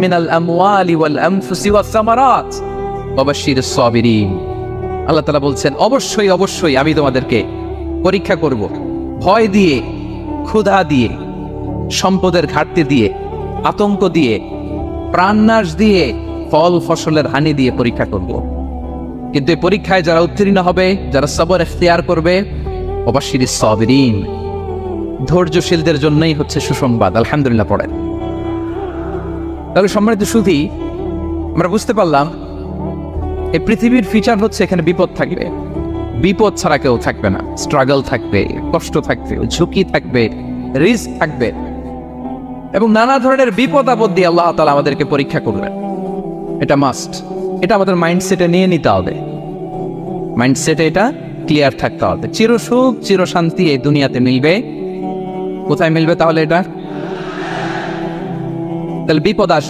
মিনাল আমওয়ালি ওয়াল আনফুসি ওয়াস সামারাত ওয়া বাশশিরিস সাবিরিন। আল্লাহ তাআলা বলছেন, অবশ্যই অবশ্যই আমি তোমাদেরকে পরীক্ষা করব, ভয় দিয়ে, ক্ষুধা দিয়ে, সম্পদের ঘাটতি দিয়ে, আতঙ্ক দিয়ে, প্রাণনাশ দিয়ে, ফল ফসলের হানি দিয়ে পরীক্ষা করব। কিন্তু এই পরীক্ষায় যারা উত্তীর্ণ হবে, যারা সবর ইখতিয়ার করবে, ওয়া বাশশিরিস সাবিরিন, ধৈর্যশীলদের জন্যই হচ্ছে সুসংবাদ। আলহামদুলিল্লাহ পড়েন। তাহলে সম্মানিত সুধী, আমরা বুঝতে পারলাম এই পৃথিবীর ফিচার হচ্ছে এখানে বিপদ থাকবে, বিপদ ছাড়া কেউ থাকবে না। স্ট্রাগল থাকবে, কষ্ট থাকবে, ঝুঁকি থাকবে, রিস্ক থাকবে, এবং নানা ধরনের বিপদ আপদ দিয়ে আল্লাহ তাআলা আমাদেরকে পরীক্ষা করবেন। এটা মাস্ট, এটা আমাদের মাইন্ডসেটে নিয়ে নিতে হবে, মাইন্ডসেটে এটা ক্লিয়ার থাকতে হবে। চিরসুখ চিরশান্তি এই দুনিয়াতে মিলবে, কোথায় মিলবে তাহলে? এটা তাহলে বিপদ আসবে।